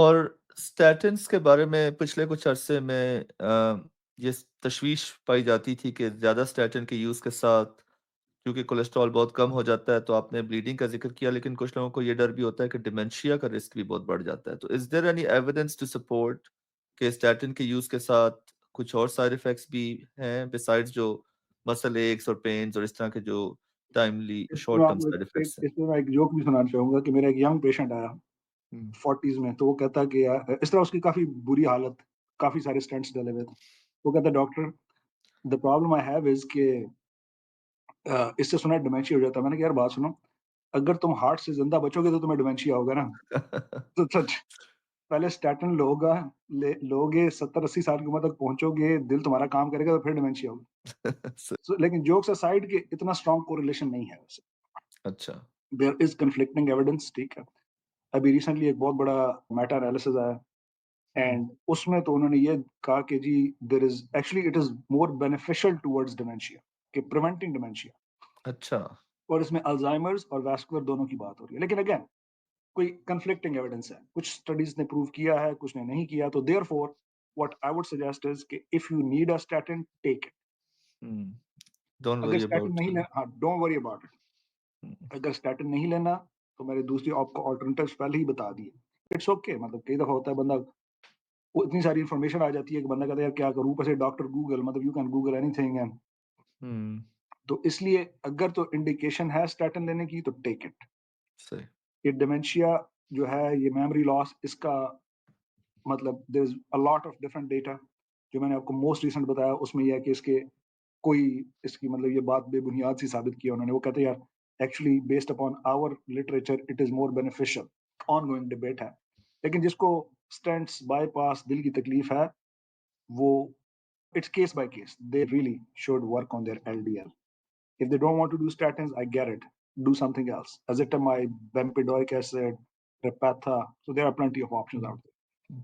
और स्टैटिन्स के बारे में पिछले कुछ अरसे में ये तशवीश पाई जाती थी कि ज़्यादा स्टैटिन के यूज़ के साथ क्योंकि कोलेस्ट्रॉल बहुत कम हो जाता है, तो आपने ब्लीडिंग का ज़िक्र किया, लेकिन कुछ लोगों को ये डर भी होता है कि डिमेंशिया का रिस्क भी बहुत बढ़ जाता है। तो is there any evidence to support कि स्टैटिन के यूज़ के साथ कुछ और साइड इफ़ेक्ट्स भी हैं बिसाइड्स जो मसल एक्स और पेन्स और इस तरह के जो टाइमली इसमें मैं शॉर्ट टर्म आपको साइड इफ़ेक्ट्स हैं? इसमें मैं एक जोक भी सुनाना चाहूँगा कि मेरा एक यंग पेशेंट आया हुँ। 40s में, तो वो कहता कि यार इस तरह उसकी काफ़ी बुरी हालत, काफ़ी सारे स्टेंट्स डले हुए थे। वो कहता doctor the problem I have is कि इससे सुना है डिमेंशिया हो जाता है। मैंने कहा यार बात सुनो, अगर तुम हार्ट से ज़िंदा बचोगे तो तुम्हें डिमेंशिया होगा ना। तो सच पहले स्टैटिन लोगे 70-80 साल की उम्र तक पहुँचोगे, दिल तुम्हारा काम करेगा तो फिर डिमेंशिया होगी। स लेकिन जोक्स असाइड कि इतना स्ट्रॉन्ग कोरिलेशन नहीं है वैसे। अच्छा। देयर इज़ कन्फ्लिक्टिंग एविडेंस, ठीक है। अभी रिसेंटली एक बहुत बड़ा मेटा एनालिसिस आया हुँ। एंड उसमें तो उन्होंने ये कहा कि जी there is actually it is more beneficial towards dementia, कि प्रिवेंटिंग डिमेंशिया, अच्छा। और इसमें अल्ज़ाइमर्स और वास्कुलर दोनों की बात हो रही है। लेकिन अगेन कोई कन्फ्लिक्टिंग एविडेंस है। कुछ स्टडीज़ ने प्रूव किया है, कुछ ने नहीं किया। तो therefore what I would suggest is कि if you need a statin, take it. हुँ। डोंट अगर वरी स्टैटिन अबाउट नहीं ले हाँ, डोंट वरी अबाउट इट। हुँ। अगर स्टैटिन नहीं लेना, तो मैंने दूसरी आपको अल्टरनेटिव्स पहले ही बता दिए। इट्स ओके, मतलब कई दफ़ा होता है बंदा वो इतनी सारी इन्फॉर्मेशन आ जाती है कि बंदा कहता है यार क्या करूँ? ऊपर से डॉक्टर गूगल, मतलब you can Google anything and हुँ। तो इसलिए अगर तो इंडिकेशन है स्टैटिन लेने की तो टेक इट। सही। ये डिमेंशिया जो है, ये मेमोरी लॉस, इसका मतलब there is a lot of different data. जो मैंने आपको मोस्ट रिसेंट बताया उसमें ये है कि इसके कोई इसकी मतलब ये बात बेबुनियाद सी साबित की है उन्होंने। वो कहते हैं यार actually based upon our literature it is more beneficial. Ongoing debate है। लेकिन जिसको स्टेंट्स, बायपास, दिल की तकलीफ है, वो it's case by case. They really should work on their LDL. If they don't want to do statins, I get it. Do something else. Ezetimibe, bempedoic acid, Repatha. So there are plenty of options hmm. out there. Hmm.